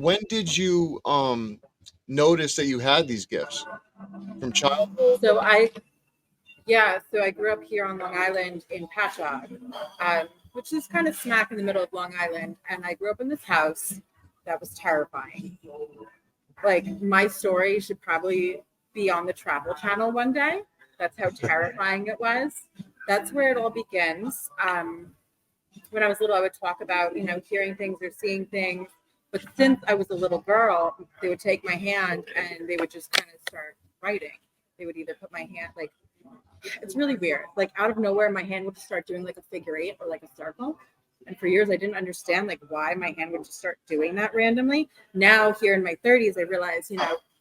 When did you notice that you had these gifts? From childhood? So I grew up here on Long Island in Patchogue, which is kind of smack in the middle of Long Island. And I grew up in this house that was terrifying. Like, my story should probably be on the Travel Channel one day. That's how terrifying it was. That's where it all begins. When I was little, I would talk about, hearing things or seeing things. But since I was a little girl, they would take my hand and they would just kind of start writing. They would either put my hand, like, it's really weird. Like, out of nowhere, my hand would just start doing like a figure eight or like a circle. And for years, I didn't understand like why my hand would just start doing that randomly. Now, here in my 30s, I realize,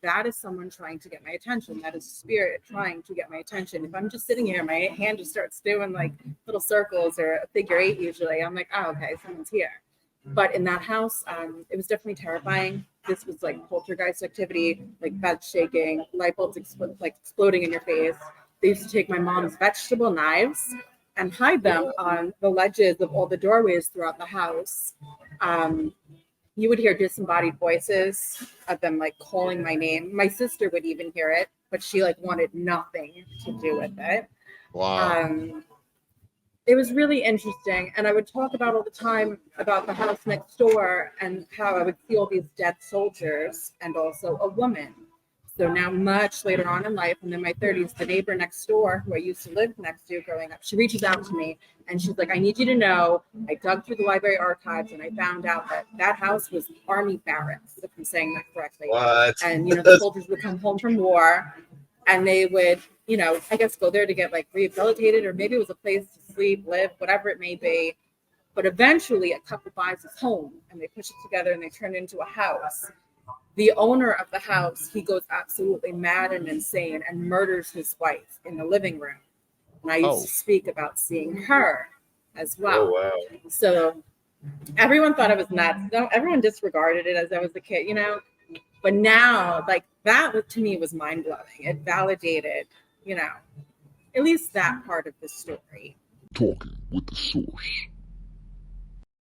that is someone trying to get my attention. That is spirit trying to get my attention. If I'm just sitting here, my hand just starts doing like little circles or a figure eight usually. I'm like, oh, okay, someone's here. But in that house, it was definitely terrifying. This was like poltergeist activity, like bed shaking, light bulbs exploding in your face. They used to take my mom's vegetable knives and hide them on the ledges of all the doorways throughout the house. You would hear disembodied voices of them like calling my name. My sister would even hear it, but she like wanted nothing to do with it. Wow. It was really interesting. And I would talk about all the time about the house next door and how I would see all these dead soldiers and also a woman. So now, much later on in life, and in my 30s, the neighbor next door, who I used to live next to growing up, she reaches out to me and she's like, I need you to know, I dug through the library archives and I found out that house was army barracks, if I'm saying that correctly. What? And, the soldiers would come home from war and they would, I guess go there to get like rehabilitated, or maybe it was a place to sleep, live, whatever it may be. But eventually a couple buys this home and they push it together and they turn it into a house. The owner of the house, he goes absolutely mad and insane and murders his wife in the living room. And I used to speak about seeing her as well. Oh, wow. So everyone thought I was nuts. No, everyone disregarded it as I was a kid, But now, like, that to me was mind-blowing. It validated, at least that part of the story. Talking with the source.